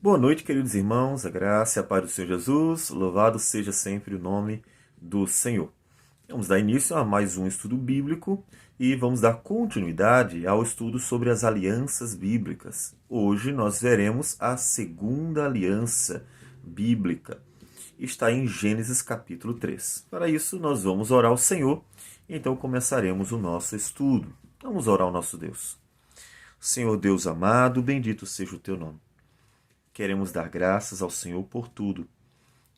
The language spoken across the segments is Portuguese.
Boa noite, queridos irmãos, a graça e a paz do Senhor Jesus, louvado seja sempre o nome do Senhor. Vamos dar início a mais um estudo bíblico e vamos dar continuidade ao estudo sobre as alianças bíblicas. Hoje nós veremos a segunda aliança bíblica. Está em Gênesis capítulo 3. Para isso, nós vamos orar ao Senhor, então começaremos o nosso estudo. Vamos orar ao nosso Deus. Senhor Deus amado, bendito seja o teu nome. Queremos dar graças ao Senhor por tudo.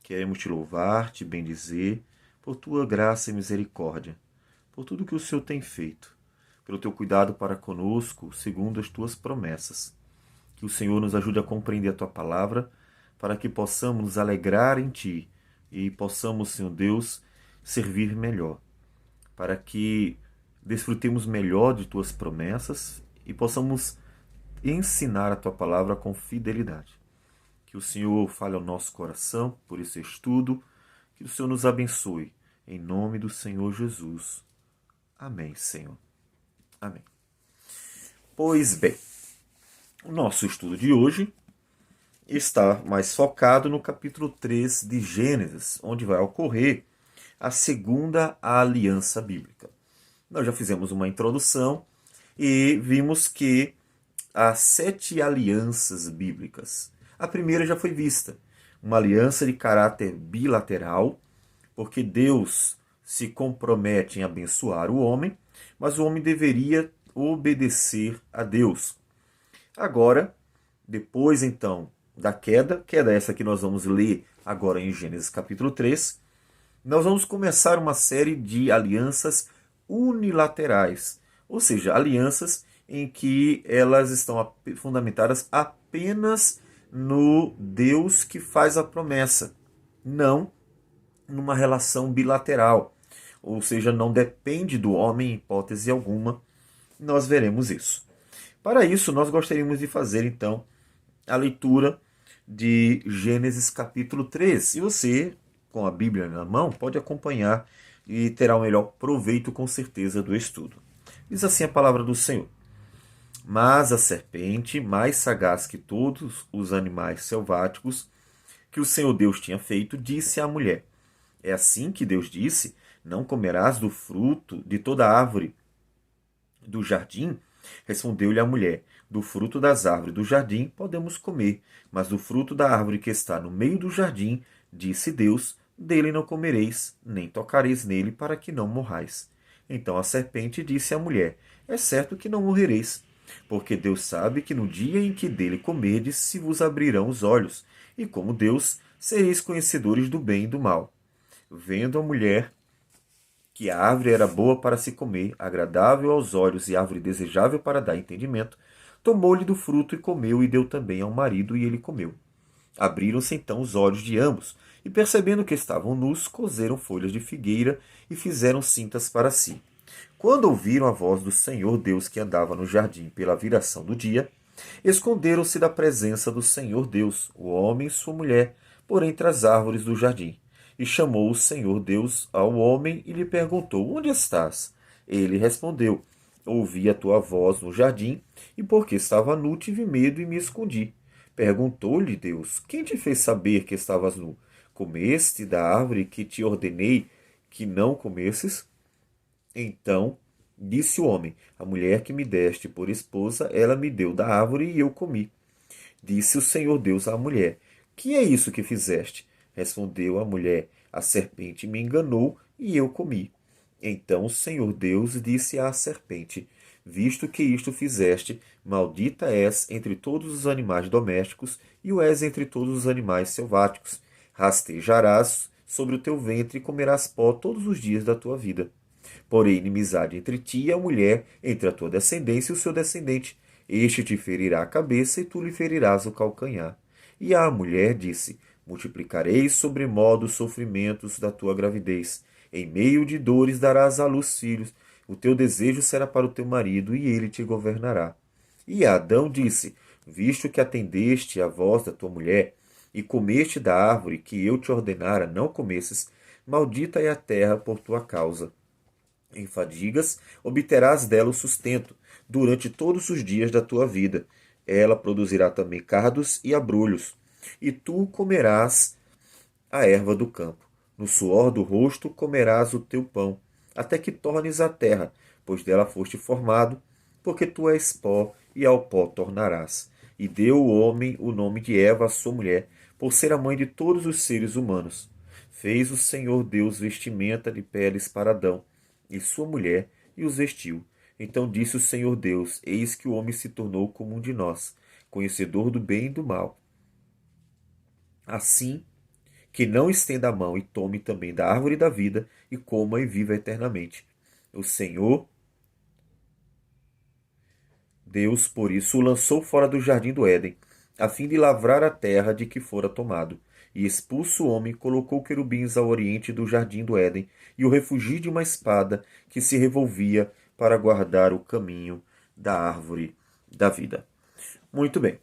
Queremos te louvar, te bendizer, por tua graça e misericórdia, por tudo que o Senhor tem feito, pelo teu cuidado para conosco, segundo as tuas promessas. Que o Senhor nos ajude a compreender a tua palavra, para que possamos nos alegrar em ti e possamos, Senhor Deus, servir melhor, para que desfrutemos melhor de tuas promessas e possamos ensinar a tua palavra com fidelidade. Que o Senhor fale ao nosso coração por esse estudo. Que o Senhor nos abençoe. Em nome do Senhor Jesus. Amém, Senhor. Amém. Pois bem, o nosso estudo de hoje está mais focado no capítulo 3 de Gênesis, onde vai ocorrer a segunda aliança bíblica. Nós já fizemos uma introdução e vimos que há 7 alianças bíblicas. A primeira já foi vista, uma aliança de caráter bilateral, porque Deus se compromete em abençoar o homem, mas o homem deveria obedecer a Deus. Agora, depois então da queda essa que nós vamos ler agora em Gênesis capítulo 3, nós vamos começar uma série de alianças unilaterais, ou seja, alianças em que elas estão fundamentadas apenas no Deus que faz a promessa, não numa relação bilateral, ou seja, não depende do homem em hipótese alguma. Nós veremos isso. Para isso, nós gostaríamos de fazer então a leitura de Gênesis capítulo 3. E você, com a Bíblia na mão, pode acompanhar e terá o melhor proveito com certeza do estudo. Diz assim a palavra do Senhor: Mas a serpente, mais sagaz que todos os animais selváticos que o Senhor Deus tinha feito, disse à mulher: É assim que Deus disse: Não comerás do fruto de toda árvore do jardim? Respondeu-lhe a mulher: Do fruto das árvores do jardim podemos comer, mas do fruto da árvore que está no meio do jardim, disse Deus: Dele não comereis, nem tocareis nele, para que não morrais. Então a serpente disse à mulher: É certo que não morrereis, porque Deus sabe que no dia em que dele comerdes se vos abrirão os olhos, e como Deus sereis conhecedores do bem e do mal. Vendo a mulher que a árvore era boa para se comer, agradável aos olhos e árvore desejável para dar entendimento, tomou-lhe do fruto e comeu, e deu também ao marido, e ele comeu. Abriram-se então os olhos de ambos, e percebendo que estavam nus, coseram folhas de figueira e fizeram cintas para si. Quando ouviram a voz do Senhor Deus que andava no jardim pela viração do dia, esconderam-se da presença do Senhor Deus, o homem e sua mulher, por entre as árvores do jardim. E chamou o Senhor Deus ao homem e lhe perguntou: Onde estás? Ele respondeu: Ouvi a tua voz no jardim, e porque estava nu, tive medo e me escondi. Perguntou-lhe Deus: Quem te fez saber que estavas nu? Comeste da árvore que te ordenei que não comesses? Então disse o homem: A mulher que me deste por esposa, ela me deu da árvore e eu comi. Disse o Senhor Deus à mulher: Que é isso que fizeste? Respondeu a mulher: A serpente me enganou e eu comi. Então o Senhor Deus disse à serpente: Visto que isto fizeste, maldita és entre todos os animais domésticos e o és entre todos os animais selváticos. Rastejarás sobre o teu ventre e comerás pó todos os dias da tua vida. Porém, inimizade entre ti e a mulher, entre a tua descendência e o seu descendente. Este te ferirá a cabeça e tu lhe ferirás o calcanhar. E a mulher disse: Multiplicarei sobremodo os sofrimentos da tua gravidez. Em meio de dores darás à luz filhos. O teu desejo será para o teu marido, e ele te governará. E Adão disse: Visto que atendeste à voz da tua mulher, e comeste da árvore que eu te ordenara não comesses, maldita é a terra por tua causa. Em fadigas obterás dela o sustento durante todos os dias da tua vida. ela produzirá também cardos e abrolhos, e tu comerás a erva do campo. No suor do rosto comerás o teu pão, até que tornes a terra, pois dela foste formado, porque tu és pó, e ao pó tornarás. E deu o homem o nome de Eva, a sua mulher, por ser a mãe de todos os seres humanos. Fez o Senhor Deus vestimenta de peles para Adão e sua mulher, e os vestiu. Então disse o Senhor Deus: Eis que o homem se tornou como um de nós, conhecedor do bem e do mal. Assim que não estenda a mão e tome também da árvore da vida e coma e viva eternamente. O Senhor Deus, por isso, o lançou fora do jardim do Éden, a fim de lavrar a terra de que fora tomado. E expulso o homem, colocou querubins ao oriente do jardim do Éden, e o refugiu de uma espada que se revolvia para guardar o caminho da árvore da vida. Muito bem.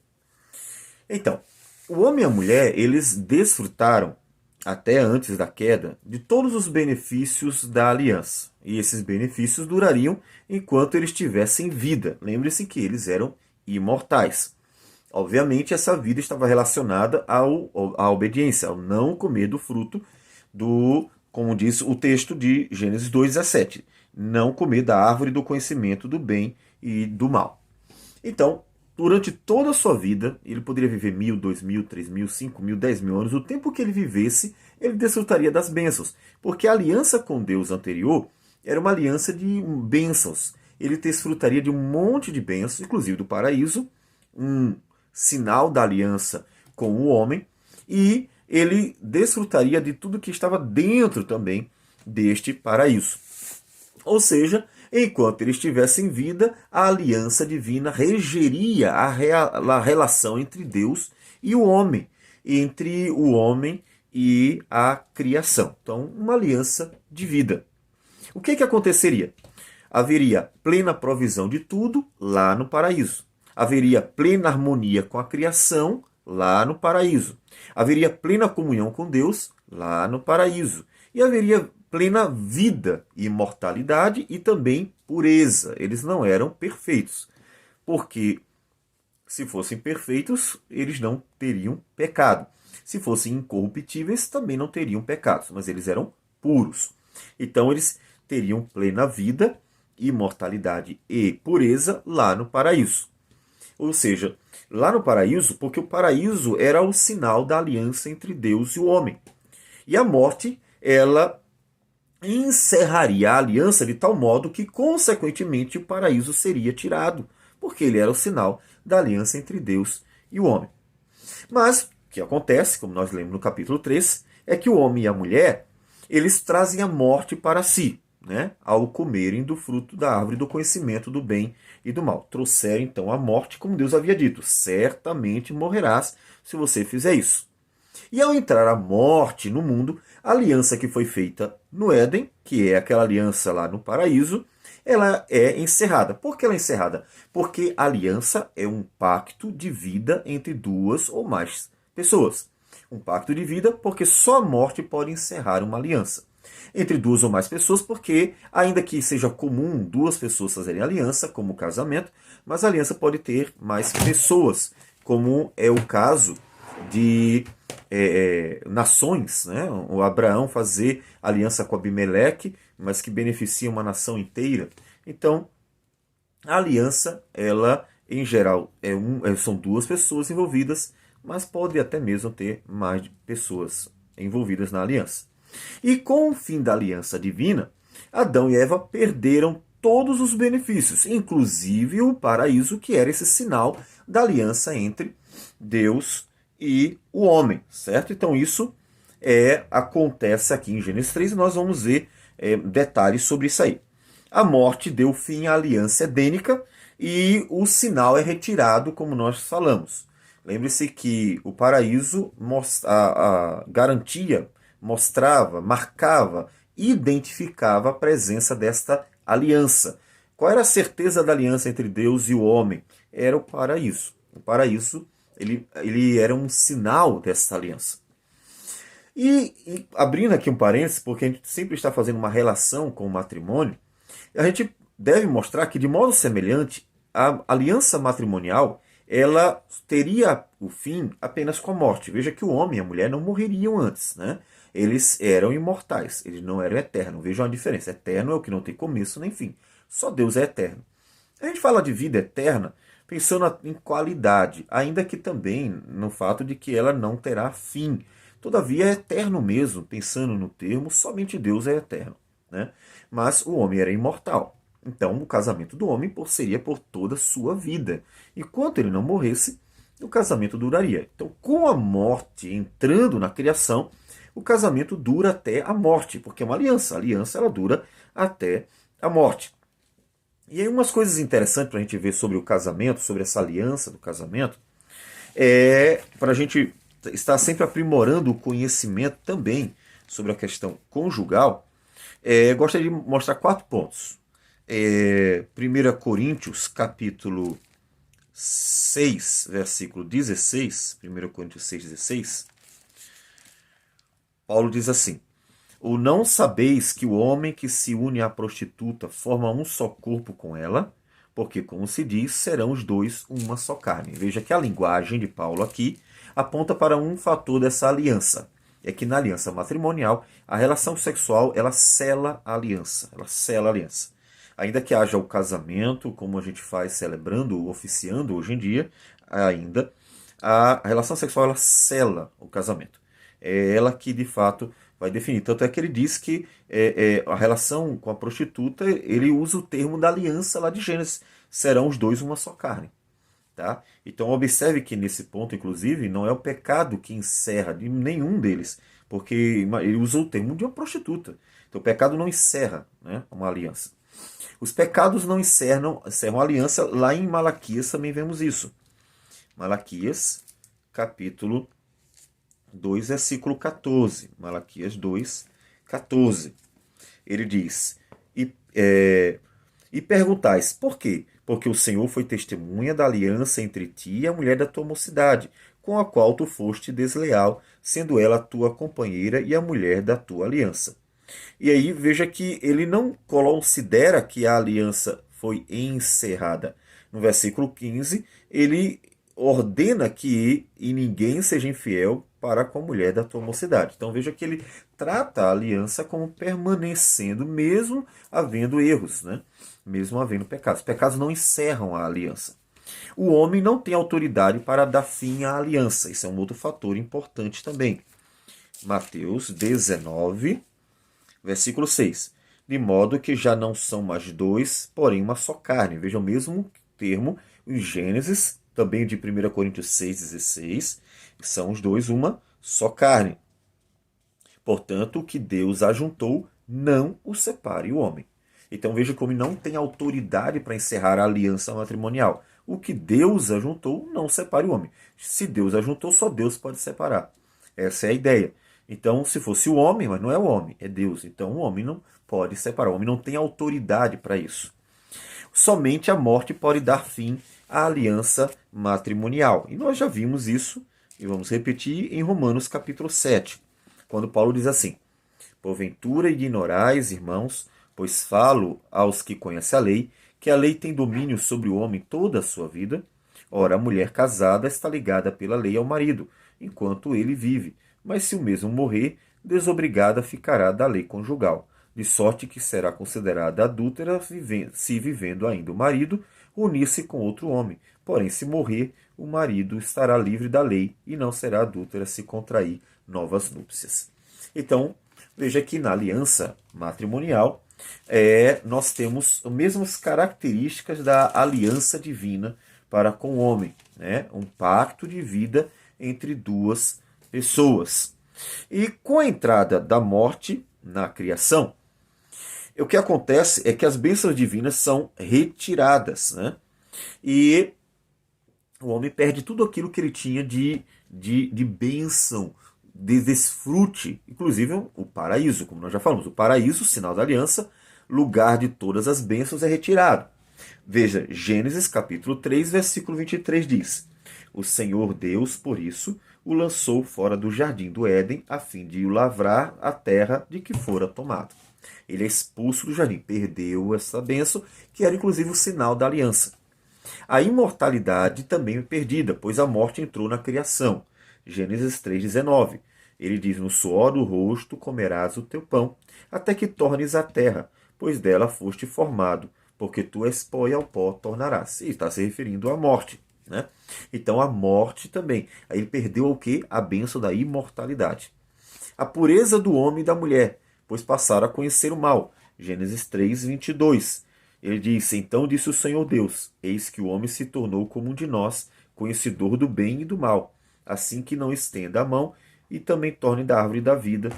Então, o homem e a mulher, eles desfrutaram, até antes da queda, de todos os benefícios da aliança. E esses benefícios durariam enquanto eles tivessem vida. Lembre-se que eles eram imortais. Obviamente, essa vida estava relacionada à obediência, ao não comer do fruto do, como diz o texto de Gênesis 2,17, não comer da árvore do conhecimento do bem e do mal. Então, durante toda a sua vida, ele poderia viver 1.000, 2.000, 3.000, 5.000, 10.000 anos, o tempo que ele vivesse, ele desfrutaria das bênçãos, porque a aliança com Deus anterior era uma aliança de bênçãos. Ele desfrutaria de um monte de bênçãos, inclusive do paraíso, um sinal da aliança com o homem, e ele desfrutaria de tudo que estava dentro também deste paraíso. Ou seja, enquanto ele estivesse em vida, a aliança divina regeria a relação entre Deus e o homem, entre o homem e a criação. Então, uma aliança de vida. O que aconteceria? Haveria plena provisão de tudo lá no paraíso. Haveria plena harmonia com a criação lá no paraíso. Haveria plena comunhão com Deus lá no paraíso. E haveria plena vida e imortalidade e também pureza. Eles não eram perfeitos, porque se fossem perfeitos, eles não teriam pecado. Se fossem incorruptíveis, também não teriam pecados, mas eles eram puros. Então eles teriam plena vida, imortalidade e pureza lá no paraíso. Ou seja, lá no paraíso, porque o paraíso era o sinal da aliança entre Deus e o homem. E a morte, ela encerraria a aliança de tal modo que, consequentemente, o paraíso seria tirado, porque ele era o sinal da aliança entre Deus e o homem. Mas o que acontece, como nós lemos no capítulo 3, é que o homem e a mulher, eles trazem a morte para si, né, ao comerem do fruto da árvore do conhecimento do bem e do mal. Trouxeram então a morte, como Deus havia dito: certamente morrerás se você fizer isso. E ao entrar a morte no mundo, a aliança que foi feita no Éden, que é aquela aliança lá no paraíso, ela é encerrada. Por que ela é encerrada? Porque a aliança é um pacto de vida entre duas ou mais pessoas. Um pacto de vida porque só a morte pode encerrar uma aliança. Entre duas ou mais pessoas, porque ainda que seja comum duas pessoas fazerem aliança, como o casamento, mas a aliança pode ter mais pessoas, como é o caso de nações, né? O Abraão fazer aliança com Abimeleque, mas que beneficia uma nação inteira. Então, a aliança, ela, em geral, são duas pessoas envolvidas, mas pode até mesmo ter mais pessoas envolvidas na aliança. E com o fim da aliança divina, Adão e Eva perderam todos os benefícios, inclusive o paraíso, que era esse sinal da aliança entre Deus e o homem, certo? Então isso acontece aqui em Gênesis 3 e nós vamos ver detalhes sobre isso aí. A morte deu fim à aliança edênica e o sinal é retirado, como nós falamos. Lembre-se que o paraíso garantia, mostrava, marcava, identificava a presença desta aliança. Qual era a certeza da aliança entre Deus e o homem? Era o paraíso. O paraíso, ele era um sinal dessa aliança. E abrindo aqui um parênteses, porque a gente sempre está fazendo uma relação com o matrimônio, a gente deve mostrar que, de modo semelhante, a aliança matrimonial ela teria o fim apenas com a morte. Veja que o homem e a mulher não morreriam antes, né? Eles eram imortais, eles não eram eternos. Veja uma diferença. Eterno é o que não tem começo nem fim. Só Deus é eterno. A gente fala de vida eterna pensando em qualidade, ainda que também no fato de que ela não terá fim. Todavia é eterno mesmo, pensando no termo, somente Deus é eterno, né? Mas o homem era imortal. Então o casamento do homem seria por toda a sua vida. Enquanto ele não morresse, o casamento duraria. Então, com a morte entrando na criação, o casamento dura até a morte, porque é uma aliança. A aliança ela dura até a morte. E aí umas coisas interessantes para a gente ver sobre o casamento, sobre essa aliança do casamento, para a gente estar sempre aprimorando o conhecimento também sobre a questão conjugal, gostaria de mostrar 4 pontos. 1 Coríntios, capítulo 6, versículo 16, 1 Coríntios 6, 16, Paulo diz assim: ou não sabeis que o homem que se une à prostituta forma um só corpo com ela? Porque, como se diz, serão os dois uma só carne. Veja que a linguagem de Paulo aqui aponta para um fator dessa aliança. É que na aliança matrimonial, a relação sexual, ela sela a aliança. Ela sela a aliança. Ainda que haja o casamento, como a gente faz celebrando, oficiando hoje em dia, ainda, a relação sexual, ela sela o casamento. É ela que, de fato, vai definir. Tanto é que ele diz que a relação com a prostituta, ele usa o termo da aliança lá de Gênesis. Serão os dois uma só carne. Tá? Então observe que nesse ponto, inclusive, não é o pecado que encerra de nenhum deles. Porque ele usa o termo de uma prostituta. Então o pecado não encerra, né, uma aliança. Os pecados não encerram a aliança. Lá em Malaquias também vemos isso. Malaquias, capítulo 2, versículo 14. Malaquias 2, 14. Ele diz: e perguntais, por quê? Porque o Senhor foi testemunha da aliança entre ti e a mulher da tua mocidade, com a qual tu foste desleal, sendo ela a tua companheira e a mulher da tua aliança. E aí veja que ele não considera que a aliança foi encerrada. No versículo 15, ele ordena que ninguém seja infiel para com a mulher da tua mocidade. Então veja que ele trata a aliança como permanecendo, mesmo havendo erros, né? Mesmo havendo pecados. Pecados não encerram a aliança. O homem não tem autoridade para dar fim à aliança. Isso é um outro fator importante também. Mateus 19, versículo 6. De modo que já não são mais dois, porém uma só carne. Veja o mesmo termo em Gênesis, também de 1 Coríntios 6, 16. São os dois uma só carne. Portanto, o que Deus ajuntou, não o separe o homem. Então veja como não tem autoridade para encerrar a aliança matrimonial. O que Deus ajuntou, não separe o homem. Se Deus ajuntou, só Deus pode separar. Essa é a ideia. Então, se fosse o homem, mas não é o homem, é Deus. Então, o homem não pode separar. O homem não tem autoridade para isso. Somente a morte pode dar fim à aliança matrimonial. E nós já vimos isso, e vamos repetir, em Romanos capítulo 7, quando Paulo diz assim: porventura ignorais, irmãos, pois falo aos que conhecem a lei, que a lei tem domínio sobre o homem toda a sua vida. Ora, a mulher casada está ligada pela lei ao marido, enquanto ele vive. Mas se o mesmo morrer, desobrigada ficará da lei conjugal, de sorte que será considerada adúltera se vivendo ainda o marido, unir-se com outro homem. Porém, se morrer, o marido estará livre da lei e não será adúltera se contrair novas núpcias. Então, veja que na aliança matrimonial, nós temos as mesmas características da aliança divina para com o homem, né? Um pacto de vida entre duas pessoas. E com a entrada da morte na criação, o que acontece é que as bênçãos divinas são retiradas, né? E o homem perde tudo aquilo que ele tinha de bênção, de desfrute, inclusive o paraíso, como nós já falamos. O paraíso, sinal da aliança, lugar de todas as bênçãos, é retirado. Veja, Gênesis capítulo 3, versículo 23 diz: o Senhor Deus, por isso, o lançou fora do jardim do Éden, a fim de o lavrar a terra de que fora tomado. Ele é expulso do jardim, perdeu essa bênção, que era inclusive o sinal da aliança. A imortalidade também é perdida, pois a morte entrou na criação. Gênesis 3,19. Ele diz: no suor do rosto comerás o teu pão, até que tornes a terra, pois dela foste formado, porque tu és pó e ao pó tornarás. E está se referindo à morte, né? Então a morte também. Aí ele perdeu o quê? A bênção da imortalidade. A pureza do homem e da mulher, pois passaram a conhecer o mal. Gênesis 3:22. Ele diz: então disse o Senhor Deus: eis que o homem se tornou como um de nós, conhecedor do bem e do mal, assim que não estenda a mão e também torne da árvore da vida.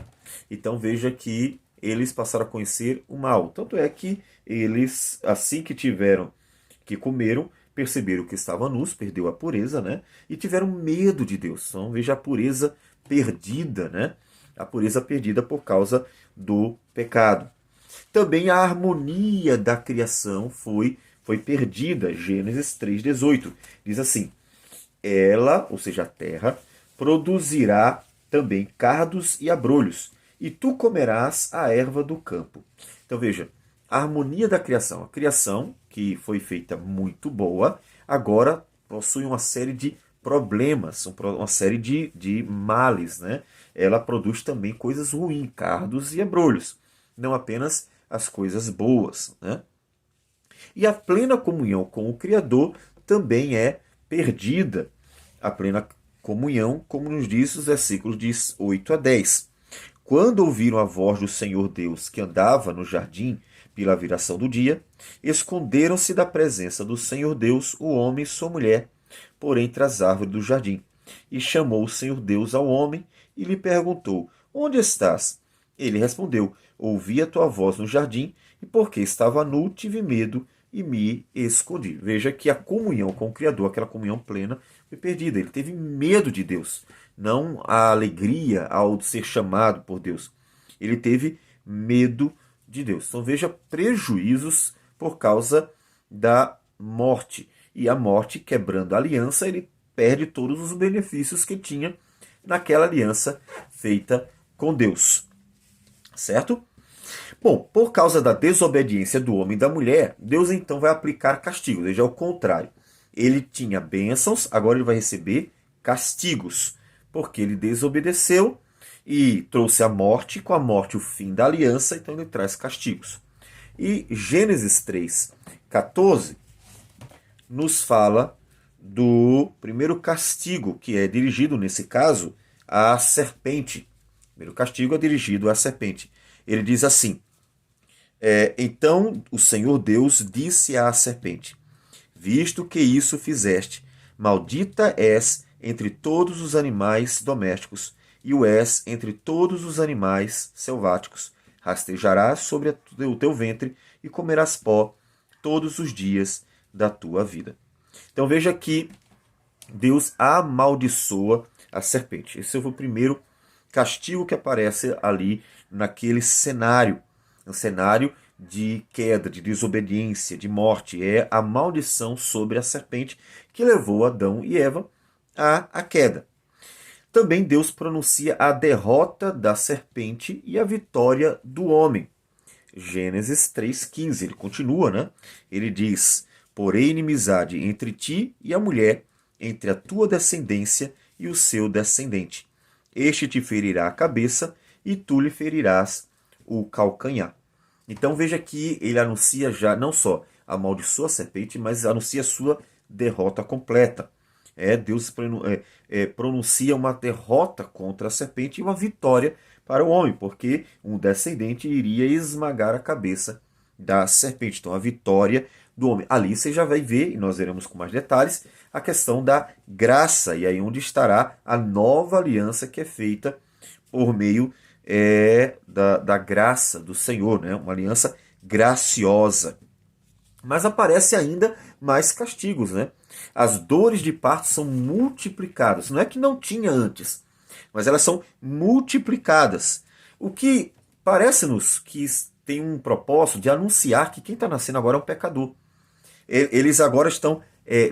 Então veja que eles passaram a conhecer o mal. Tanto é que eles, assim que comeram, perceberam que estavam nus, perdeu a pureza, né? E tiveram medo de Deus. Então veja a pureza perdida, né? A pureza perdida por causa do pecado. Também a harmonia da criação foi perdida. Gênesis 3:18 diz assim: ela, ou seja, a terra, produzirá também cardos e abrolhos, e tu comerás a erva do campo. Então veja, a harmonia da criação. A criação, que foi feita muito boa, agora possui uma série de problemas, uma série de males, né? Ela produz também coisas ruins, cardos e abrolhos, não apenas as coisas boas, né? E a plena comunhão com o Criador também é perdida. A plena comunhão, como nos diz os versículos de 8 a 10. Quando ouviram a voz do Senhor Deus que andava no jardim pela viração do dia, esconderam-se da presença do Senhor Deus o homem e sua mulher, por entre as árvores do jardim. E chamou o Senhor Deus ao homem e lhe perguntou: onde estás? Ele respondeu: ouvi a tua voz no jardim, e porque estava nu, tive medo e me escondi. Veja que a comunhão com o Criador, aquela comunhão plena, foi perdida. Ele teve medo de Deus, não a alegria ao ser chamado por Deus. Ele teve medo de Deus. Então veja prejuízos por causa da morte. E a morte, quebrando a aliança, ele perde todos os benefícios que tinha naquela aliança feita com Deus. Certo? Bom, por causa da desobediência do homem e da mulher, Deus então vai aplicar castigos. Veja, é o contrário. Ele tinha bênçãos, agora ele vai receber castigos, porque ele desobedeceu e trouxe a morte, com a morte o fim da aliança, então ele traz castigos. E Gênesis 3:14 nos fala do primeiro castigo, que é dirigido, nesse caso, à serpente. O primeiro castigo é dirigido à serpente. Ele diz assim: então o Senhor Deus disse à serpente: visto que isso fizeste, maldita és entre todos os animais domésticos, e o és entre todos os animais selváticos. Rastejarás sobre o teu ventre e comerás pó todos os dias da tua vida. Então veja que Deus amaldiçoa a serpente. Esse foi o primeiro castigo que aparece ali naquele cenário. Um cenário de queda, de desobediência, de morte. É a maldição sobre a serpente que levou Adão e Eva à queda. Também Deus pronuncia a derrota da serpente e a vitória do homem. Gênesis 3:15, ele continua, né? Ele diz: porém inimizade entre ti e a mulher, entre a tua descendência e o seu descendente. Este te ferirá a cabeça e tu lhe ferirás o calcanhar. Então veja que ele anuncia já não só amaldiçoa a serpente, mas anuncia a sua derrota completa. Deus pronuncia uma derrota contra a serpente e uma vitória para o homem, porque um descendente iria esmagar a cabeça da serpente. Então a vitória do homem. Ali você já vai ver, e nós veremos com mais detalhes, a questão da graça, e aí onde estará a nova aliança que é feita por meio da graça do Senhor, né? Uma aliança graciosa. Mas aparece ainda mais castigos, né? As dores de parto são multiplicadas. Não é que não tinha antes, mas elas são multiplicadas. O que parece-nos que tem um propósito de anunciar que quem está nascendo agora é um pecador. Eles agora estão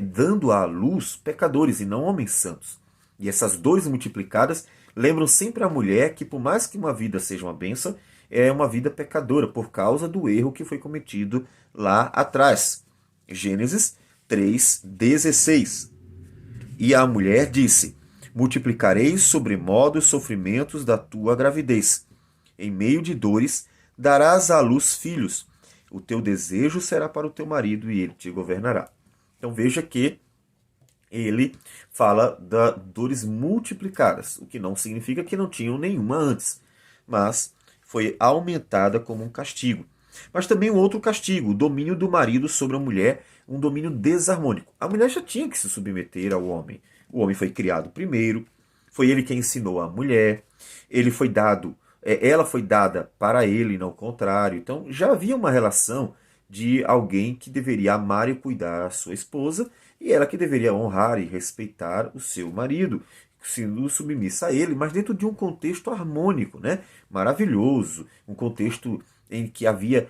dando à luz pecadores e não homens santos. E essas dores multiplicadas lembram sempre a mulher que, por mais que uma vida seja uma bênção, é uma vida pecadora por causa do erro que foi cometido lá atrás. Gênesis 3:16. E a mulher disse: multiplicarei sobremodo os sofrimentos da tua gravidez. Em meio de dores, darás à luz filhos. O teu desejo será para o teu marido e ele te governará. Então veja que ele fala das dores multiplicadas, o que não significa que não tinham nenhuma antes, mas foi aumentada como um castigo. Mas também um outro castigo, o domínio do marido sobre a mulher, um domínio desarmônico. A mulher já tinha que se submeter ao homem. O homem foi criado primeiro, foi ele quem ensinou a mulher, ela foi dada para ele, não o contrário. Então já havia uma relação de alguém que deveria amar e cuidar a sua esposa e ela que deveria honrar e respeitar o seu marido, sendo submissa a ele, mas dentro de um contexto harmônico, né? Maravilhoso, um contexto em que havia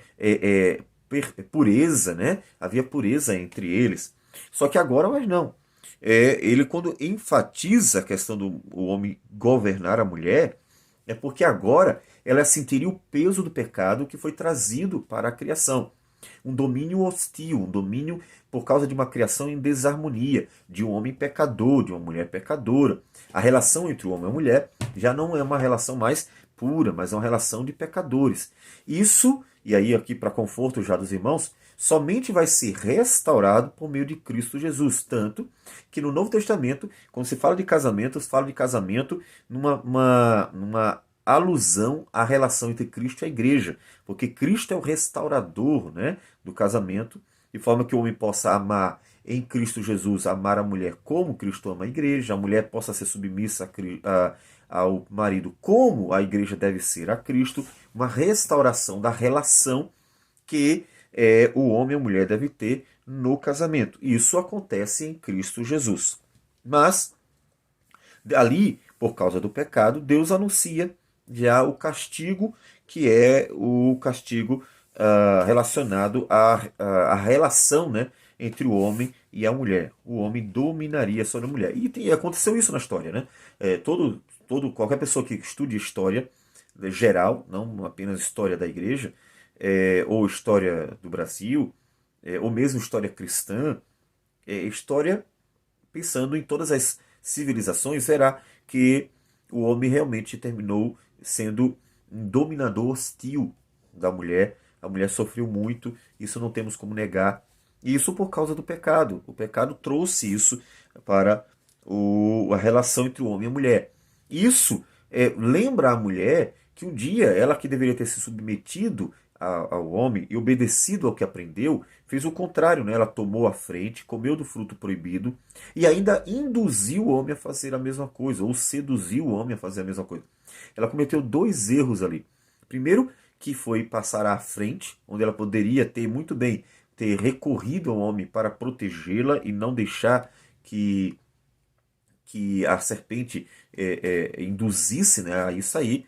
pureza, né? Havia pureza entre eles. Só que agora, mas não. Ele, quando enfatiza a questão do homem governar a mulher, é porque agora ela sentiria o peso do pecado que foi trazido para a criação. Um domínio hostil, um domínio por causa de uma criação em desarmonia, de um homem pecador, de uma mulher pecadora. A relação entre o homem e a mulher já não é uma relação mais pura, mas é uma relação de pecadores. Isso, e aí aqui para conforto já dos irmãos, somente vai ser restaurado por meio de Cristo Jesus. Tanto que no Novo Testamento, quando se fala de casamento numa alusão à relação entre Cristo e a igreja, porque Cristo é o restaurador, né, do casamento, de forma que o homem possa amar em Cristo Jesus, amar a mulher como Cristo ama a igreja, a mulher possa ser submissa ao marido como a igreja deve ser a Cristo, uma restauração da relação que o homem e a mulher devem ter no casamento. Isso acontece em Cristo Jesus. Mas, ali, por causa do pecado, Deus anuncia já o castigo, que é o castigo relacionado à relação, né, entre o homem e a mulher. O homem dominaria sobre a mulher. E aconteceu isso na história, né? Qualquer pessoa que estude história geral, não apenas história da igreja, ou história do Brasil, ou mesmo história cristã, história pensando em todas as civilizações, verá que o homem realmente terminou sendo um dominador hostil da mulher. A mulher sofreu muito, isso não temos como negar. E isso por causa do pecado. O pecado trouxe isso para a relação entre o homem e a mulher. Isso lembra a mulher que um dia ela que deveria ter se submetido ao homem e obedecido ao que aprendeu, fez o contrário, né? Ela tomou a frente, comeu do fruto proibido e ainda induziu o homem a fazer a mesma coisa, ou seduziu o homem a fazer a mesma coisa. Ela cometeu dois erros ali. Primeiro, que foi passar à frente, onde ela poderia ter muito bem ter recorrido ao homem para protegê-la e não deixar que a serpente induzisse, né, a isso aí.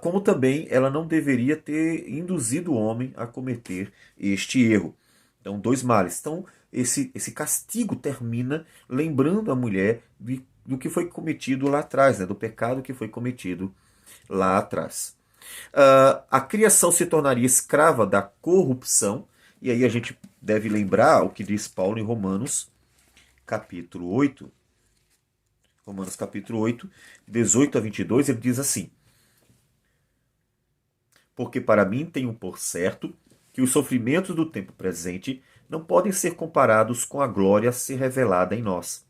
Como também ela não deveria ter induzido o homem a cometer este erro. Então, dois males. Então, esse castigo termina lembrando a mulher do que foi cometido lá atrás, né, do pecado que foi cometido lá atrás. A criação se tornaria escrava da corrupção, e aí a gente deve lembrar o que diz Paulo em Romanos, capítulo 8. Romanos capítulo 8, 18 a 22, ele diz assim: porque para mim tenho por certo que os sofrimentos do tempo presente não podem ser comparados com a glória a ser revelada em nós.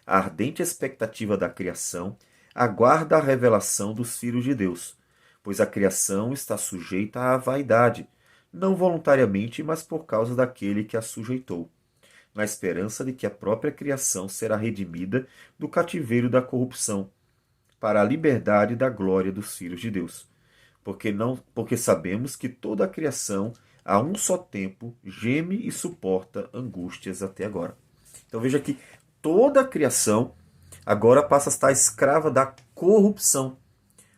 A ardente expectativa da criação aguarda a revelação dos filhos de Deus, pois a criação está sujeita à vaidade, não voluntariamente, mas por causa daquele que a sujeitou, na esperança de que a própria criação será redimida do cativeiro da corrupção, para a liberdade da glória dos filhos de Deus. Porque sabemos que toda a criação, a um só tempo, geme e suporta angústias até agora. Então veja que toda a criação agora passa a estar escrava da corrupção.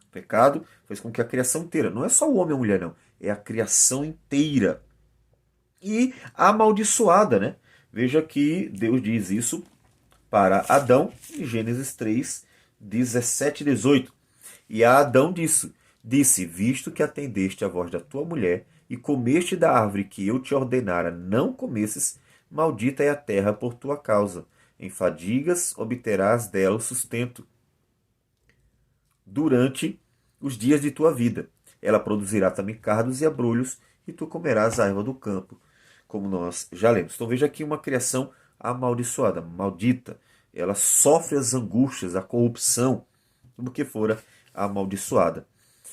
O pecado fez com que a criação inteira, não é só o homem e a mulher, não, é a criação inteira. E amaldiçoada, né? Veja que Deus diz isso para Adão, em Gênesis 3, 17 e 18. E a Adão disse, visto que atendeste à voz da tua mulher, e comeste da árvore que eu te ordenara não comesses, maldita é a terra por tua causa. Em fadigas obterás dela o sustento durante os dias de tua vida. Ela produzirá também cardos e abrolhos, e tu comerás a erva do campo, como nós já lemos. Então veja aqui uma criação amaldiçoada, maldita. Ela sofre as angústias, a corrupção, porque fora amaldiçoada.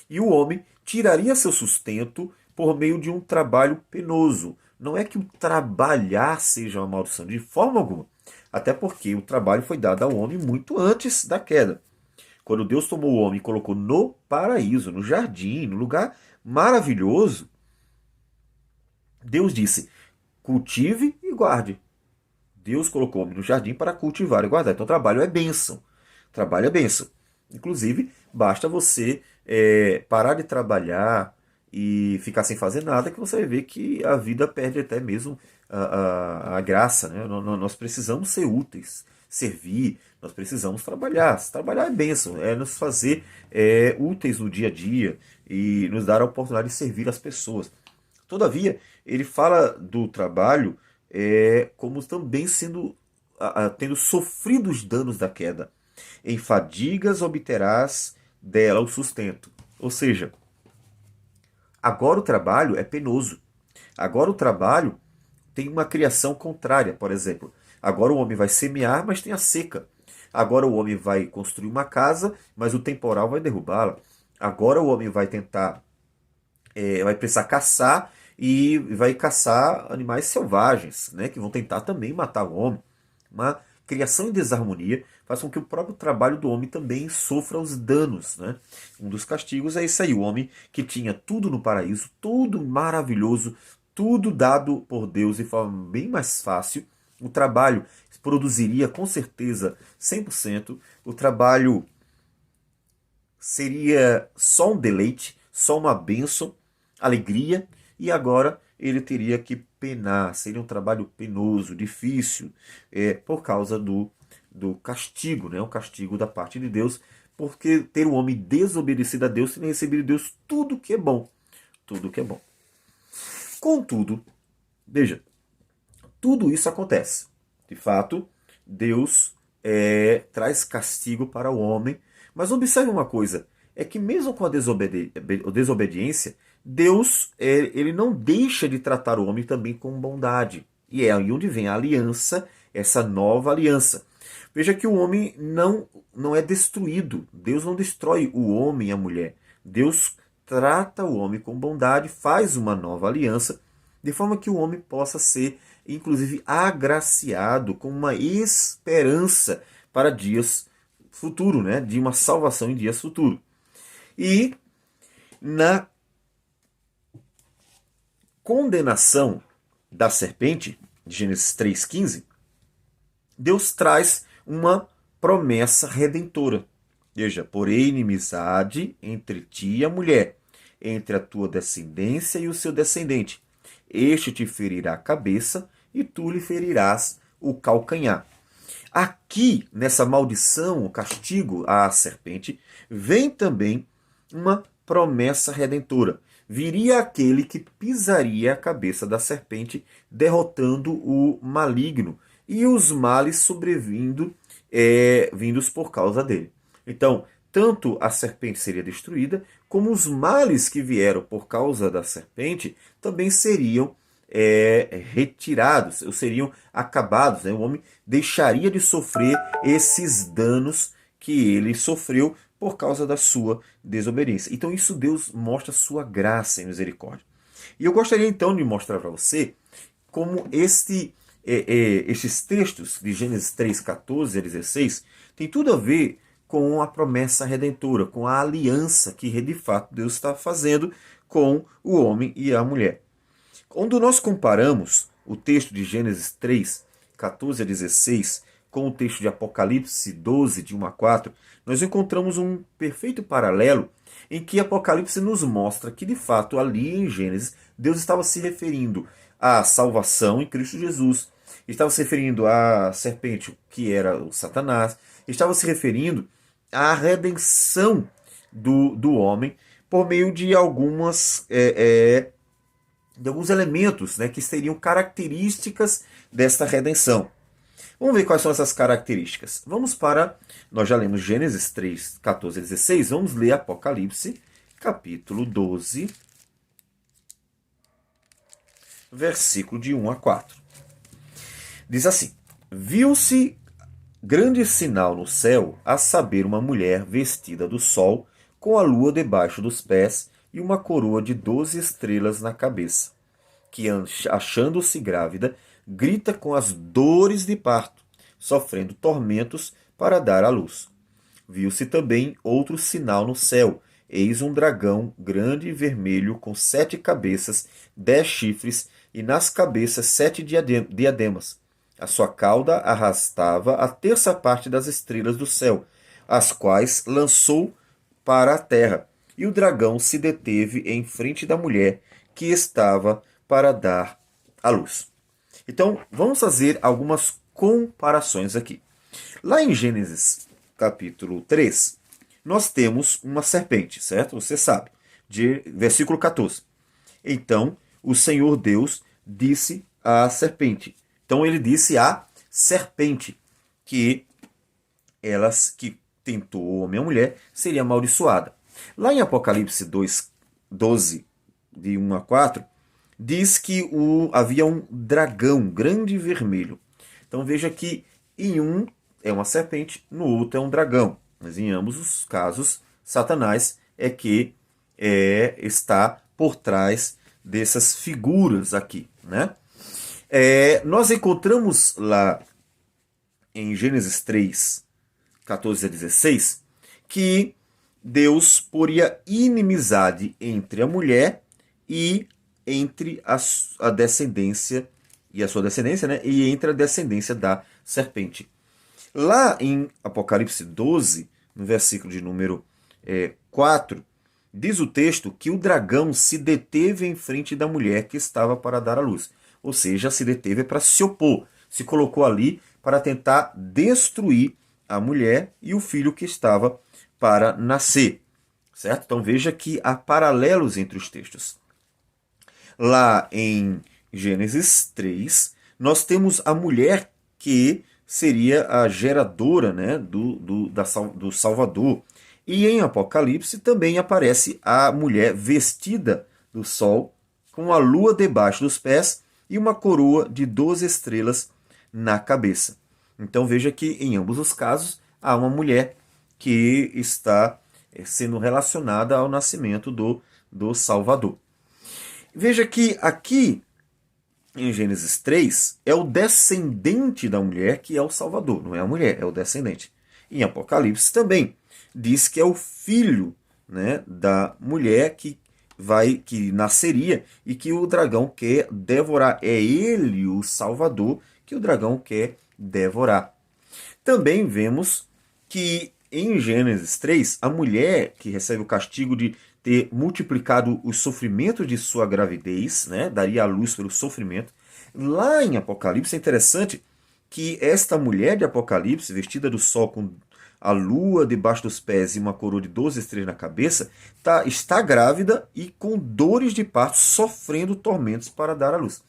E o homem tiraria seu sustento por meio de um trabalho penoso. Não é que o trabalhar seja uma maldição, de forma alguma. Até porque o trabalho foi dado ao homem muito antes da queda. Quando Deus tomou o homem e colocou no paraíso, no jardim, no lugar maravilhoso, Deus disse: cultive e guarde. Deus colocou o homem no jardim para cultivar e guardar. Então, trabalho é bênção. Trabalho é bênção. Inclusive, basta você parar de trabalhar e ficar sem fazer nada, que você vai ver que a vida perde até mesmo a graça. Né? Nós precisamos ser úteis, servir, nós precisamos trabalhar. Trabalhar é bênção, é nos fazer úteis no dia a dia e nos dar a oportunidade de servir as pessoas. Todavia, ele fala do trabalho como também tendo sofrido os danos da queda. Em fadigas obterás dela o sustento. Ou seja, agora o trabalho é penoso. Agora o trabalho tem uma criação contrária, por exemplo. Agora o homem vai semear, mas tem a seca. Agora o homem vai construir uma casa, mas o temporal vai derrubá-la. Agora o homem vai tentar, vai precisar caçar e vai caçar animais selvagens, né, que vão tentar também matar o homem. Uma criação em desarmonia faz com que o próprio trabalho do homem também sofra os danos. Né? Um dos castigos é isso aí, o homem que tinha tudo no paraíso, tudo maravilhoso, tudo dado por Deus de forma bem mais fácil. O trabalho produziria com certeza 100%, o trabalho seria só um deleite, só uma bênção, alegria, e agora ele teria que penar, seria um trabalho penoso, difícil, por causa do castigo, né? O castigo da parte de Deus, porque ter um homem desobedecido a Deus teria recebido de Deus tudo que é bom, tudo que é bom. Contudo, veja, tudo isso acontece. De fato, Deus traz castigo para o homem, mas observe uma coisa, é que mesmo com a desobediência, Deus ele não deixa de tratar o homem também com bondade. E é aí onde vem a aliança, essa nova aliança. Veja que o homem não é destruído. Deus não destrói o homem e a mulher. Deus trata o homem com bondade, faz uma nova aliança, de forma que o homem possa ser, inclusive, agraciado com uma esperança para dias futuros, né? De uma salvação em dias futuros. E na condenação da serpente, de Gênesis 3,15, Deus traz uma promessa redentora. Veja, porém inimizade entre ti e a mulher, entre a tua descendência e o seu descendente. Este te ferirá a cabeça e tu lhe ferirás o calcanhar. Aqui, nessa maldição, o castigo à serpente, vem também uma promessa redentora. Viria aquele que pisaria a cabeça da serpente, derrotando o maligno e os males sobrevindo, vindos por causa dele. Então, tanto a serpente seria destruída, como os males que vieram por causa da serpente também seriam retirados, ou seriam acabados. Né? O homem deixaria de sofrer esses danos que ele sofreu por causa da sua desobediência. Então isso Deus mostra sua graça e misericórdia. E eu gostaria então de mostrar para você como estes textos de Gênesis 3, 14 a 16 tem tudo a ver com a promessa redentora, com a aliança que de fato Deus está fazendo com o homem e a mulher. Quando nós comparamos o texto de Gênesis 3, 14 a 16 com o texto de Apocalipse 12, de 1 a 4, nós encontramos um perfeito paralelo em que Apocalipse nos mostra que, de fato, ali em Gênesis, Deus estava se referindo à salvação em Cristo Jesus, estava se referindo à serpente, que era o Satanás, estava se referindo à redenção do homem por meio de alguns elementos, né, que seriam características desta redenção. Vamos ver quais são essas características. Nós já lemos Gênesis 3, 14 a 16, vamos ler Apocalipse, capítulo 12, versículo de 1 a 4. Diz assim: Viu-se grande sinal no céu, a saber, uma mulher vestida do sol, com a lua debaixo dos pés e uma coroa de 12 estrelas na cabeça, que, achando-se grávida, grita com as dores de parto, sofrendo tormentos para dar à luz. Viu-se também outro sinal no céu, eis um dragão grande e vermelho, com 7 cabeças, 10 chifres, e nas cabeças 7 diademas. A sua cauda arrastava a terça parte das estrelas do céu, as quais lançou para a terra. E o dragão se deteve em frente da mulher que estava para dar à luz. Então, vamos fazer algumas comparações aqui. Lá em Gênesis capítulo 3, nós temos uma serpente, certo? Você sabe, versículo 14. Então, o Senhor Deus disse à serpente. Então, ele disse à serpente que que tentou o homem e a mulher seria amaldiçoada. Lá em Apocalipse 2, 12, de 1 a 4, diz que havia um dragão grande e vermelho. Então veja que em um é uma serpente, no outro é um dragão. Mas em ambos os casos, Satanás é que está por trás dessas figuras aqui, né? Nós encontramos lá em Gênesis 3, 14 a 16, que Deus poria inimizade entre a mulher e entre a descendência e a sua descendência, né? E entre a descendência da serpente. Lá em Apocalipse 12, no versículo de número 4, diz o texto que o dragão se deteve em frente da mulher que estava para dar à luz. Ou seja, se deteve para se opor, se colocou ali para tentar destruir a mulher e o filho que estava para nascer. Certo? Então veja que há paralelos entre os textos. Lá em Gênesis 3, nós temos a mulher que seria a geradora, né, do Salvador. E em Apocalipse também aparece a mulher vestida do sol, com a lua debaixo dos pés e uma coroa de 12 estrelas na cabeça. Então veja que em ambos os casos há uma mulher que está sendo relacionada ao nascimento do Salvador. Veja que aqui em Gênesis 3 é o descendente da mulher que é o Salvador, não é a mulher, é o descendente. Em Apocalipse também diz que é o filho, né, da mulher que nasceria e que o dragão quer devorar. É ele o Salvador que o dragão quer devorar. Também vemos que em Gênesis 3, a mulher que recebe o castigo de ter multiplicado os sofrimentos de sua gravidez, né, daria à luz pelo sofrimento. Lá em Apocalipse é interessante que esta mulher de Apocalipse, vestida do sol com a lua debaixo dos pés e uma coroa de 12 estrelas na cabeça, está grávida e com dores de parto, sofrendo tormentos para dar à luz.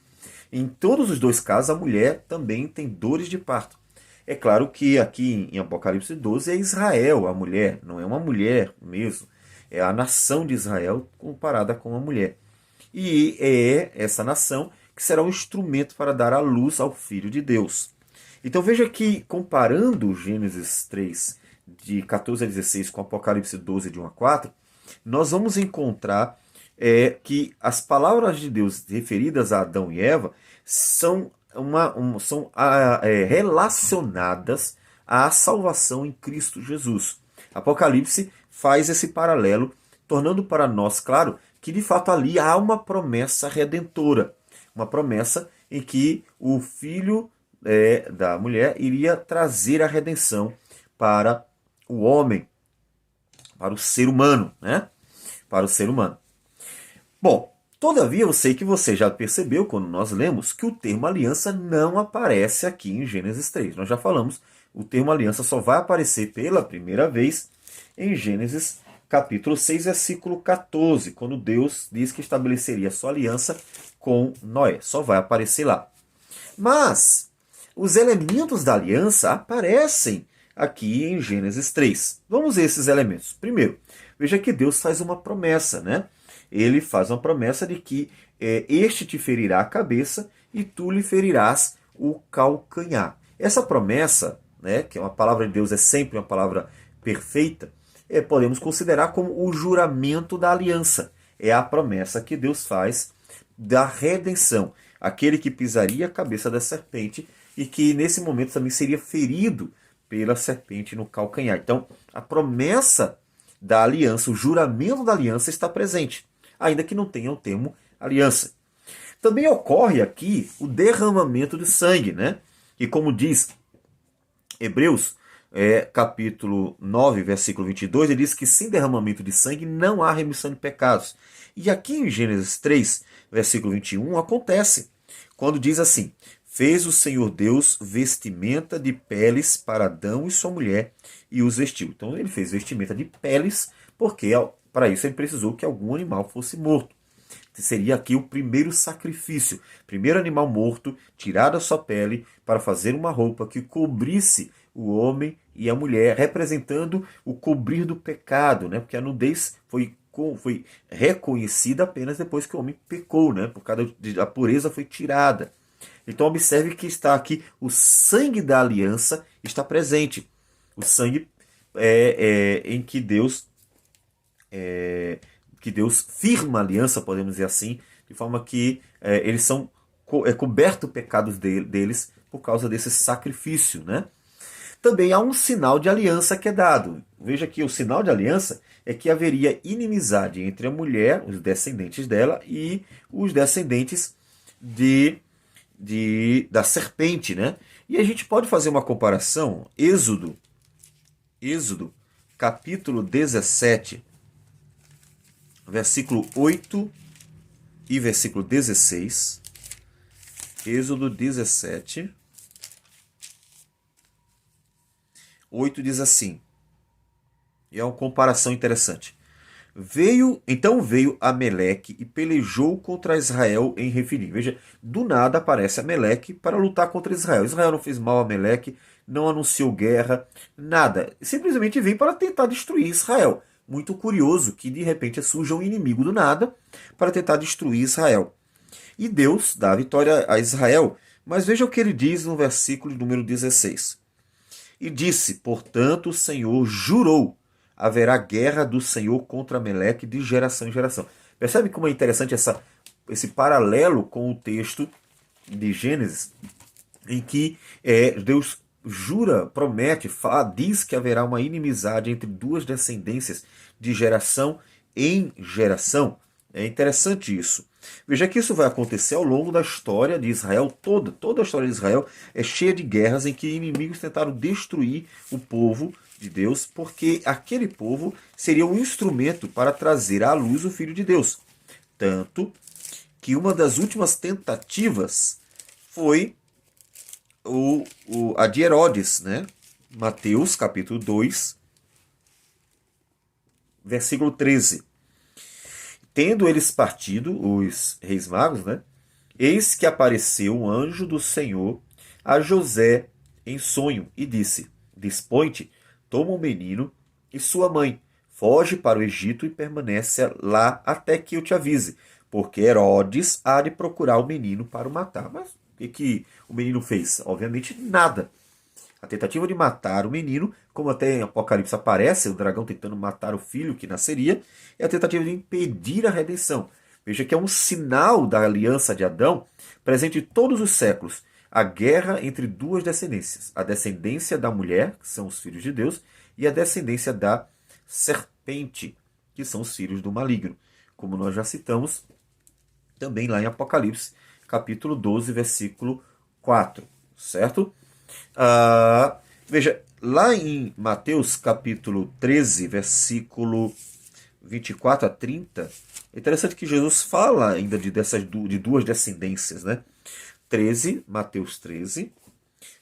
Em todos os dois casos, a mulher também tem dores de parto. É claro que aqui em Apocalipse 12 é Israel, a mulher, não é uma mulher mesmo. É a nação de Israel comparada com a mulher. E é essa nação que será um instrumento para dar à luz ao Filho de Deus. Então veja que, comparando Gênesis 3, de 14 a 16, com Apocalipse 12, de 1 a 4, nós vamos encontrar que as palavras de Deus referidas a Adão e Eva são relacionadas à salvação em Cristo Jesus. Apocalipse faz esse paralelo, tornando para nós claro que de fato ali há uma promessa redentora, uma promessa em que o filho da mulher iria trazer a redenção para o homem, para o ser humano, né? Para o ser humano. Bom, todavia eu sei que você já percebeu quando nós lemos que o termo aliança não aparece aqui em Gênesis 3. Nós já falamos, o termo aliança só vai aparecer pela primeira vez em Gênesis capítulo 6, versículo 14, quando Deus diz que estabeleceria sua aliança com Noé. Só vai aparecer lá. Mas os elementos da aliança aparecem aqui em Gênesis 3. Vamos ver esses elementos. Primeiro, veja que Deus faz uma promessa, né? Ele faz uma promessa de que este te ferirá a cabeça e tu lhe ferirás o calcanhar. Essa promessa, né, que a palavra de Deus é sempre uma palavra perfeita, podemos considerar como o juramento da aliança. É a promessa que Deus faz da redenção. Aquele que pisaria a cabeça da serpente e que nesse momento também seria ferido pela serpente no calcanhar. Então, a promessa da aliança, o juramento da aliança está presente, ainda que não tenha o termo aliança. Também ocorre aqui o derramamento de sangue, né? E como diz Hebreus, capítulo 9, versículo 22, ele diz que sem derramamento de sangue não há remissão de pecados. E aqui em Gênesis 3, versículo 21, acontece, quando diz assim: fez o Senhor Deus vestimenta de peles para Adão e sua mulher e os vestiu. Então ele fez vestimenta de peles porque para isso ele precisou que algum animal fosse morto. Seria aqui o primeiro sacrifício, primeiro animal morto, tirado a sua pele para fazer uma roupa que cobrisse o homem e a mulher, representando o cobrir do pecado, né? Porque a nudez foi reconhecida apenas depois que o homem pecou, né? Por causa da pureza foi tirada. Então observe que está aqui o sangue da aliança está presente. O sangue em que Deus firma a aliança, podemos dizer assim, de forma que eles são coberto o pecado deles por causa desse sacrifício, né? Também há um sinal de aliança que é dado. Veja que o sinal de aliança é que haveria inimizade entre a mulher, os descendentes dela, e os descendentes da serpente, né? E a gente pode fazer uma comparação. Êxodo, capítulo 17, versículo 8 e versículo 16. Êxodo 17, 8 diz assim, e é uma comparação interessante. Então veio Ameleque e pelejou contra Israel em Refidim. Veja, do nada aparece Ameleque para lutar contra Israel. Israel não fez mal a Ameleque, não anunciou guerra, nada. Simplesmente vem para tentar destruir Israel. Muito curioso que de repente surja um inimigo do nada para tentar destruir Israel. E Deus dá a vitória a Israel. Mas veja o que ele diz no versículo número 16. E disse, portanto, o Senhor jurou, haverá guerra do Senhor contra Ameleque de geração em geração. Percebe como é interessante esse paralelo com o texto de Gênesis, em que Deus jura, promete, diz que haverá uma inimizade entre duas descendências de geração em geração. É interessante isso. Veja que isso vai acontecer ao longo da história de Israel toda. Toda a história de Israel é cheia de guerras em que inimigos tentaram destruir o povo de Deus, porque aquele povo seria um instrumento para trazer à luz o Filho de Deus. Tanto que uma das últimas tentativas foi a de Herodes, né? Mateus capítulo 2, versículo 13. Tendo eles partido, os reis magos, né? Eis que apareceu um anjo do Senhor a José em sonho e disse, dispõe-te, toma o menino e sua mãe, foge para o Egito e permanece lá até que eu te avise, porque Herodes há de procurar o menino para o matar. Mas o que o menino fez? Obviamente nada. A tentativa de matar o menino, como até em Apocalipse aparece, o dragão tentando matar o filho que nasceria, é a tentativa de impedir a redenção. Veja que é um sinal da aliança de Adão, presente em todos os séculos, a guerra entre duas descendências. A descendência da mulher, que são os filhos de Deus, e a descendência da serpente, que são os filhos do maligno. Como nós já citamos também lá em Apocalipse, capítulo 12, versículo 4, certo? Veja, lá em Mateus capítulo 13, versículo 24 a 30, é interessante que Jesus fala ainda de duas descendências, né? Mateus 13,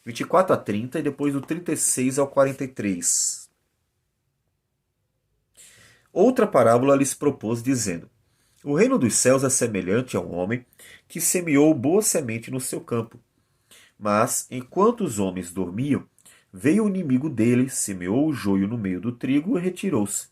24 a 30 e depois do 36 ao 43. Outra parábola lhes propôs, dizendo, o reino dos céus é semelhante a um homem que semeou boa semente no seu campo. Mas, enquanto os homens dormiam, veio o inimigo dele, semeou o joio no meio do trigo e retirou-se.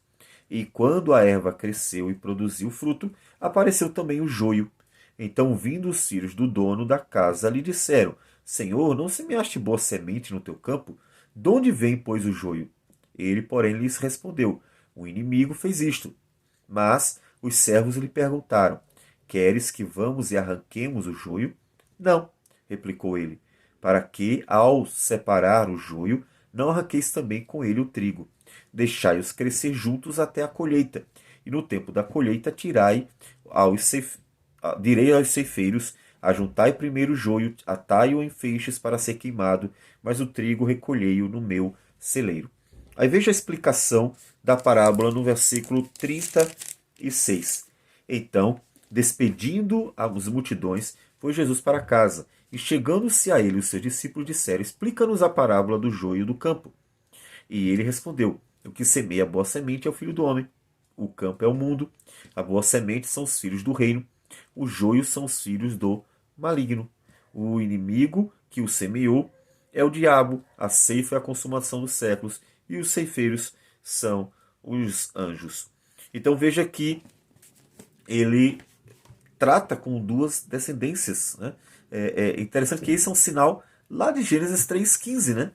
E quando a erva cresceu e produziu fruto, apareceu também o joio. Então, vindo os filhos do dono da casa, lhe disseram: Senhor, não semeaste boa semente no teu campo? De onde vem, pois, o joio? Ele, porém, lhes respondeu: O inimigo fez isto. Mas os servos lhe perguntaram: Queres que vamos e arranquemos o joio? Não, replicou ele, para que, ao separar o joio, não arranqueis também com ele o trigo. Deixai-os crescer juntos até a colheita, e no tempo da colheita direi aos ceifeiros: ajuntai primeiro o joio, atai-o em feixes para ser queimado, mas o trigo recolhei-o no meu celeiro. Aí veja a explicação da parábola no versículo 36. Então, despedindo as multidões, foi Jesus para casa. E chegando-se a ele, os seus discípulos disseram: Explica-nos a parábola do joio do campo. E ele respondeu: O que semeia a boa semente é o filho do homem. O campo é o mundo. A boa semente são os filhos do reino. Os joios são os filhos do maligno. O inimigo que o semeou é o diabo. A ceifa é a consumação dos séculos. E os ceifeiros são os anjos. Então veja que ele trata com duas descendências, né? É interessante que esse é um sinal lá de Gênesis 3,15, né?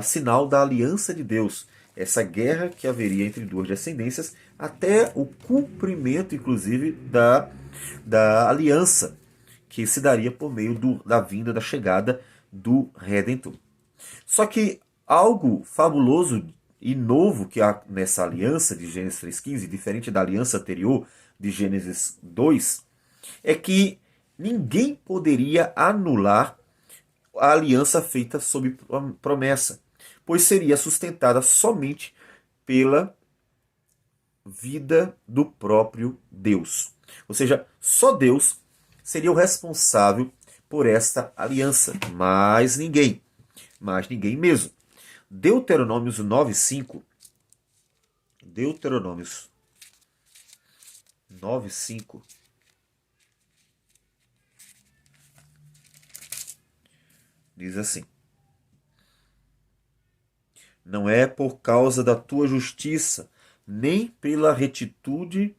Sinal da aliança de Deus. Essa guerra que haveria entre duas descendências até o cumprimento, inclusive, da aliança que se daria por meio da vinda, da chegada do Redentor. Só que algo fabuloso e novo que há nessa aliança de Gênesis 3,15, diferente da aliança anterior de Gênesis 2, é que ninguém poderia anular a aliança feita sob promessa, pois seria sustentada somente pela vida do próprio Deus. Ou seja, só Deus seria o responsável por esta aliança, mais ninguém mesmo. Deuteronômios 9,5. Deuteronômios 9,5. Diz assim: Não é por causa da tua justiça, nem pela retitude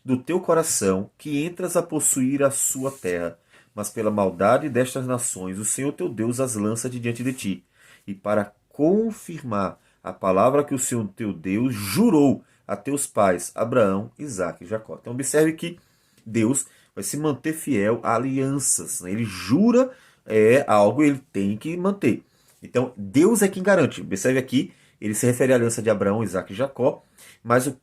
do teu coração, que entras a possuir a sua terra, mas pela maldade destas nações, o Senhor teu Deus as lança de diante de ti. E para confirmar a palavra que o Senhor teu Deus jurou a teus pais, Abraão, Isaque e Jacó. Então observe que Deus vai se manter fiel a alianças, né? Ele jura algo, ele tem que manter. Então Deus é quem garante. Observe aqui, ele se refere à aliança de Abraão, Isaque e Jacó, mas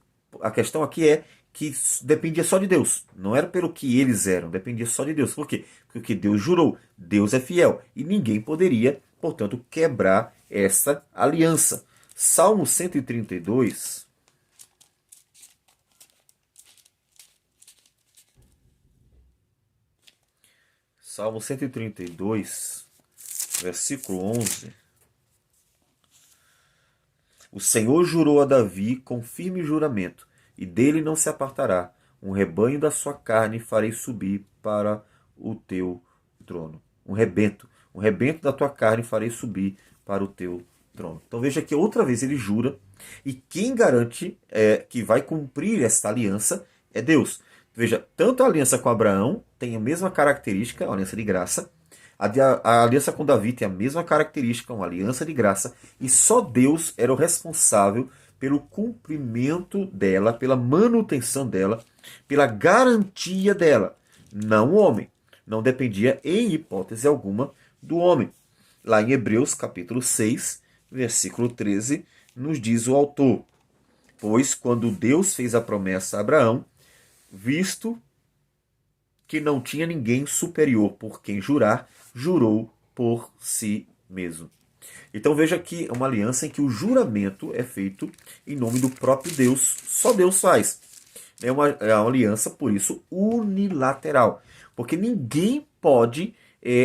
a questão aqui é que dependia só de Deus. Não era pelo que eles eram, dependia só de Deus. Por quê? Porque Deus jurou, Deus é fiel e ninguém poderia, portanto, quebrar essa aliança. Salmo 132. Salmo 132, versículo 11. O Senhor jurou a Davi com firme juramento, e dele não se apartará. Um rebanho da sua carne farei subir para o teu trono. Um rebento da tua carne farei subir para o teu trono. Então veja que outra vez ele jura, e quem garante que vai cumprir esta aliança é Deus. Veja, tanto a aliança com Abraão tem a mesma característica, a aliança de graça. A aliança com Davi tem a mesma característica, uma aliança de graça, e só Deus era o responsável pelo cumprimento dela, pela manutenção dela, pela garantia dela, não o homem. Não dependia, em hipótese alguma, do homem. Lá em Hebreus, capítulo 6, versículo 13, nos diz o autor: Pois quando Deus fez a promessa a Abraão, visto que não tinha ninguém superior por quem jurar, jurou por si mesmo. Então veja que é uma aliança em que o juramento é feito em nome do próprio Deus. Só Deus faz. É uma aliança, por isso, unilateral. Porque ninguém pode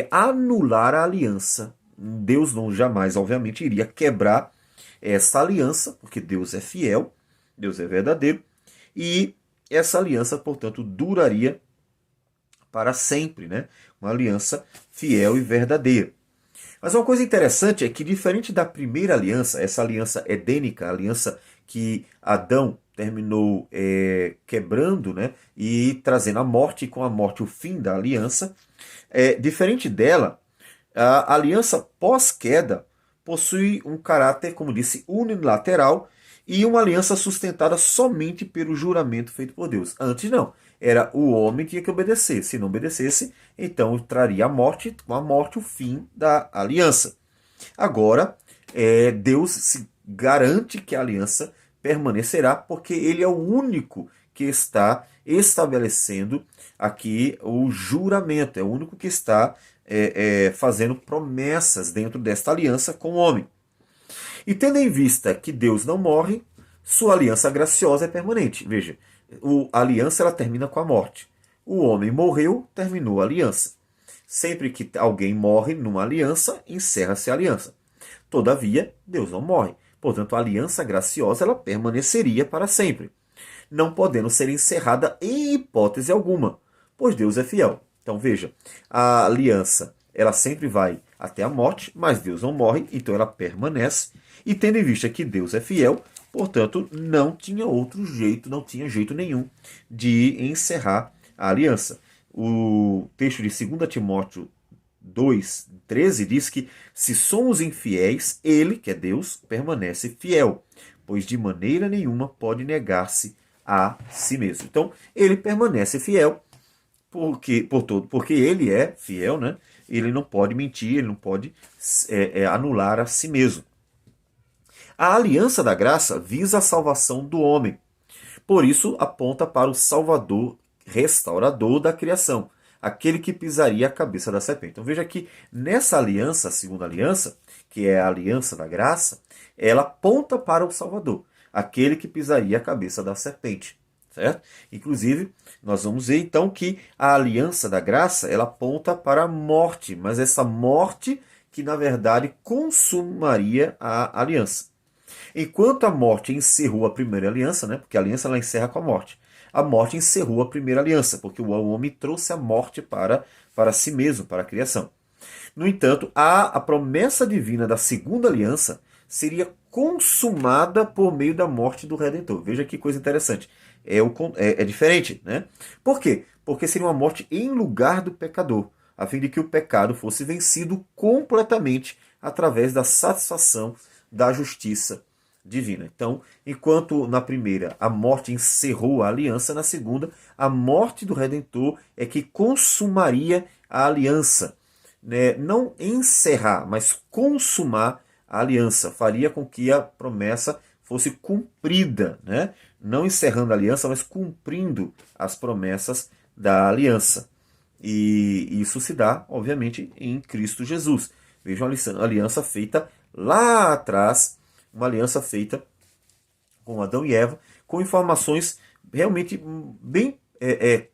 anular a aliança. Deus não jamais, obviamente, iria quebrar essa aliança, porque Deus é fiel, Deus é verdadeiro, e essa aliança, portanto, duraria para sempre, né? Uma aliança fiel e verdadeira. Mas uma coisa interessante é que, diferente da primeira aliança, essa aliança edênica, a aliança que Adão terminou quebrando, né, e trazendo a morte, e com a morte o fim da aliança, diferente dela, a aliança pós-queda possui um caráter, como disse, unilateral e uma aliança sustentada somente pelo juramento feito por Deus. Antes não, era o homem que tinha que obedecer. Se não obedecesse, então traria a morte, com a morte o fim da aliança. Agora, Deus se garante que a aliança permanecerá, porque ele é o único que está estabelecendo aqui o juramento, é o único que está fazendo promessas dentro desta aliança com o homem. E tendo em vista que Deus não morre, sua aliança graciosa é permanente. Veja, a aliança ela termina com a morte. O homem morreu, terminou a aliança. Sempre que alguém morre numa aliança, encerra-se a aliança. Todavia, Deus não morre. Portanto, a aliança graciosa ela permaneceria para sempre, não podendo ser encerrada em hipótese alguma, pois Deus é fiel. Então veja, a aliança ela sempre vai até a morte, mas Deus não morre, então ela permanece. E tendo em vista que Deus é fiel, portanto, não tinha outro jeito, não tinha jeito nenhum de encerrar a aliança. O texto de 2 Timóteo 2,13 diz que se somos infiéis, ele, que é Deus, permanece fiel, pois de maneira nenhuma pode negar-se a si mesmo. Então, ele permanece fiel porque ele é fiel, né? Ele não pode mentir, ele não pode anular a si mesmo. A aliança da graça visa a salvação do homem. Por isso, aponta para o Salvador restaurador da criação, aquele que pisaria a cabeça da serpente. Então veja que nessa aliança, a segunda aliança, que é a aliança da graça, ela aponta para o Salvador, aquele que pisaria a cabeça da serpente. Certo? Inclusive, nós vamos ver então que a aliança da graça ela aponta para a morte, mas essa morte que na verdade consumaria a aliança. Enquanto a morte encerrou a primeira aliança, né, porque a aliança ela encerra com a morte encerrou a primeira aliança, porque o homem trouxe a morte para si mesmo, para a criação. No entanto, a promessa divina da segunda aliança seria consumada por meio da morte do Redentor. Veja que coisa interessante. É diferente, né? Por quê? Porque seria uma morte em lugar do pecador, a fim de que o pecado fosse vencido completamente através da satisfação da justiça divina. Então, enquanto na primeira a morte encerrou a aliança, na segunda a morte do Redentor é que consumaria a aliança. Né? Não encerrar, mas consumar a aliança. Faria com que a promessa fosse cumprida. Né? Não encerrando a aliança, mas cumprindo as promessas da aliança. E isso se dá, obviamente, em Cristo Jesus. Vejam a aliança feita lá atrás, uma aliança feita com Adão e Eva, com informações realmente bem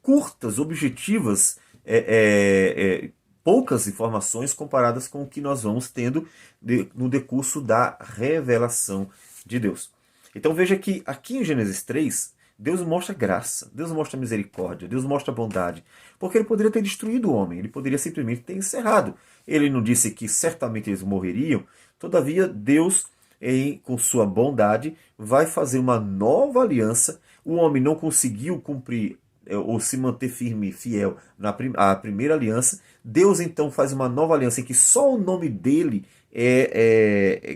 curtas, objetivas, poucas informações comparadas com o que nós vamos tendo no decurso da revelação de Deus. Então veja que aqui em Gênesis 3, Deus mostra graça, Deus mostra misericórdia, Deus mostra bondade, porque ele poderia ter destruído o homem, ele poderia simplesmente ter encerrado. Ele não disse que certamente eles morreriam, todavia Deus, com sua bondade, vai fazer uma nova aliança. O homem não conseguiu cumprir ou se manter firme e fiel à primeira aliança. Deus então faz uma nova aliança em que só o nome dele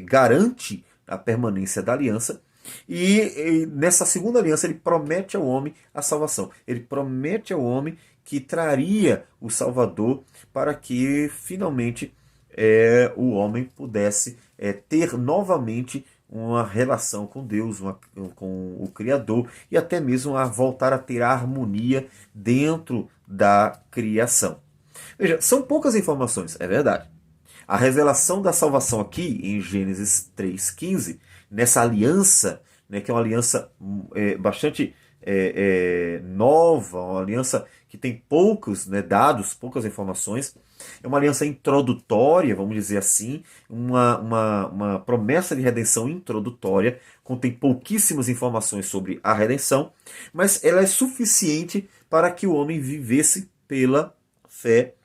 garante a permanência da aliança. E nessa segunda aliança ele promete ao homem a salvação. Ele promete ao homem que traria o Salvador para que finalmente o homem pudesse ter novamente uma relação com Deus, com o Criador, e até mesmo a voltar a ter a harmonia dentro da criação. Veja, são poucas informações, é verdade. A revelação da salvação aqui, em Gênesis 3,15, nessa aliança, né, que é uma aliança bastante nova, uma aliança que tem poucos dados, poucas informações, é uma aliança introdutória, vamos dizer assim, uma promessa de redenção introdutória, contém pouquíssimas informações sobre a redenção, mas ela é suficiente para que o homem vivesse pela fé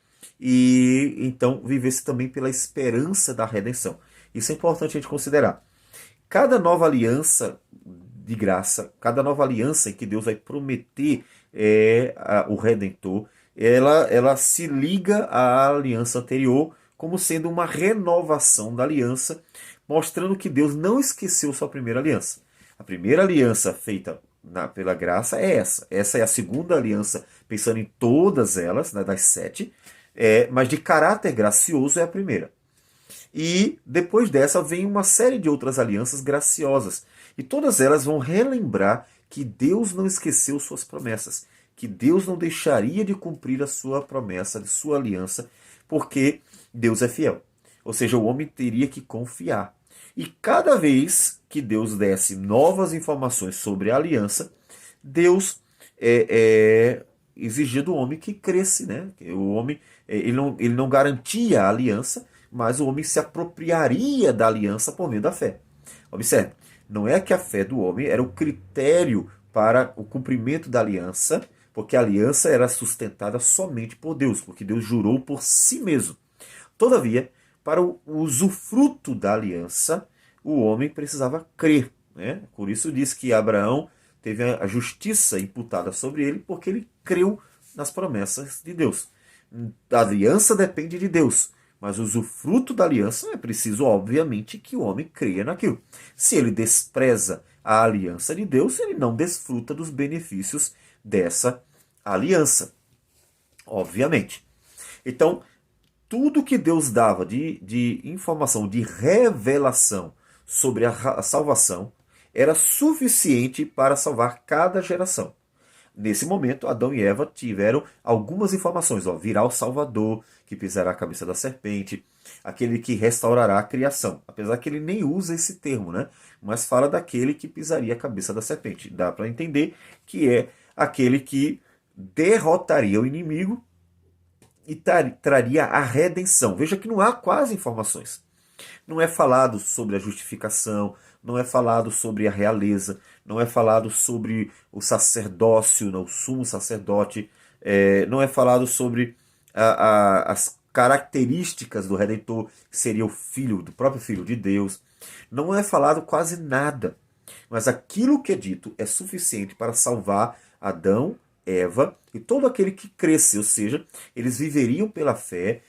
e então vivesse também pela esperança da redenção. Isso é importante a gente considerar. Cada nova aliança de graça, cada nova aliança em que Deus vai prometer o Redentor, ela se liga à aliança anterior como sendo uma renovação da aliança, mostrando que Deus não esqueceu sua primeira aliança. A primeira aliança feita pela graça é essa. Essa é a segunda aliança, pensando em todas elas, né, das 7, mas de caráter gracioso é a primeira. E depois dessa vem uma série de outras alianças graciosas. E todas elas vão relembrar que Deus não esqueceu suas promessas, que Deus não deixaria de cumprir a sua promessa, de sua aliança, porque Deus é fiel. Ou seja, o homem teria que confiar. E cada vez que Deus desse novas informações sobre a aliança, Deus exigia do homem que cresce, né? O homem ele não garantia a aliança, mas o homem se apropriaria da aliança por meio da fé. Observe, não é que a fé do homem era o critério para o cumprimento da aliança, porque a aliança era sustentada somente por Deus, porque Deus jurou por si mesmo. Todavia, para o usufruto da aliança, o homem precisava crer. Né? Por isso diz que Abraão teve a justiça imputada sobre ele, porque ele creu nas promessas de Deus. A aliança depende de Deus, mas o usufruto da aliança é preciso, obviamente, que o homem creia naquilo. Se ele despreza a aliança de Deus, ele não desfruta dos benefícios dessa aliança, obviamente. Então, tudo que Deus dava de informação, de revelação sobre a salvação, era suficiente para salvar cada geração. Nesse momento, Adão e Eva tiveram algumas informações. Virá o Salvador, que pisará a cabeça da serpente, aquele que restaurará a criação. Apesar que ele nem usa esse termo, né? Mas fala daquele que pisaria a cabeça da serpente. Dá para entender que é aquele que derrotaria o inimigo e traria a redenção. Veja que não há quase informações. Não é falado sobre a justificação, não é falado sobre a realeza, não é falado sobre o sacerdócio, o sumo sacerdote, não é falado sobre as características do Redentor, que seria o filho, do próprio Filho de Deus. Não é falado quase nada. Mas aquilo que é dito é suficiente para salvar Adão, Eva e todo aquele que cresce, ou seja, eles viveriam pela fé,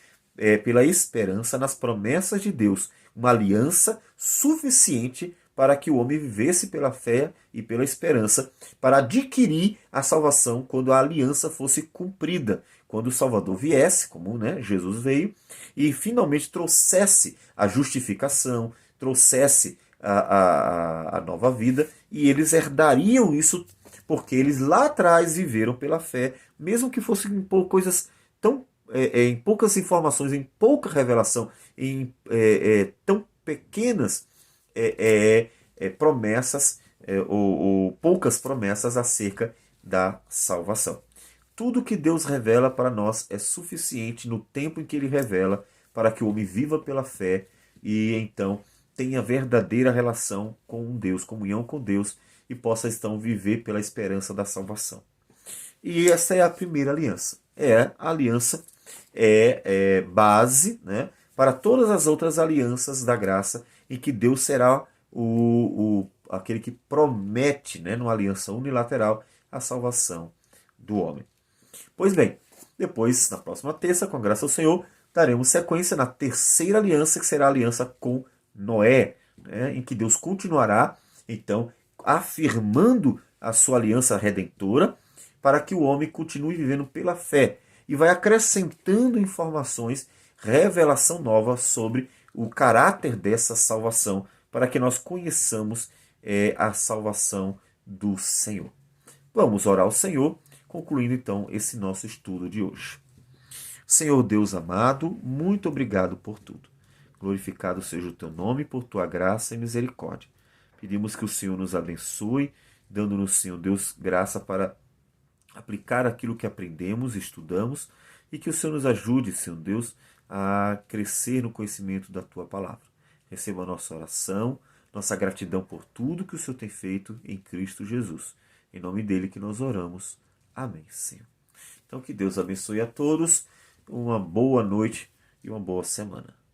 pela esperança nas promessas de Deus, uma aliança suficiente para que o homem vivesse pela fé e pela esperança, para adquirir a salvação quando a aliança fosse cumprida, quando o Salvador viesse, como Jesus veio, e finalmente trouxesse a justificação, trouxesse a nova vida, e eles herdariam isso porque eles lá atrás viveram pela fé, mesmo que fossem coisas tão em poucas informações, em pouca revelação, em tão pequenas promessas ou poucas promessas acerca da salvação. Tudo que Deus revela para nós é suficiente no tempo em que Ele revela para que o homem viva pela fé e então tenha verdadeira relação com Deus, comunhão com Deus e possa então viver pela esperança da salvação. E essa é a primeira aliança. A aliança base, né, para todas as outras alianças da graça em que Deus será aquele que promete, numa aliança unilateral, a salvação do homem. Pois bem, depois, na próxima terça, com a graça do Senhor, daremos sequência na terceira aliança, que será a aliança com Noé, em que Deus continuará, então, afirmando a sua aliança redentora para que o homem continue vivendo pela fé e vai acrescentando informações, revelação nova sobre o caráter dessa salvação, para que nós conheçamos a salvação do Senhor. Vamos orar ao Senhor, concluindo então esse nosso estudo de hoje. Senhor Deus amado, muito obrigado por tudo. Glorificado seja o teu nome por tua graça e misericórdia. Pedimos que o Senhor nos abençoe, dando-nos, Senhor Deus, graça para aplicar aquilo que aprendemos, estudamos, e que o Senhor nos ajude, Senhor Deus, a crescer no conhecimento da tua palavra. Receba a nossa oração, nossa gratidão por tudo que o Senhor tem feito em Cristo Jesus. Em nome dele que nós oramos. Amém, Senhor. Então que Deus abençoe a todos uma boa noite e uma boa semana.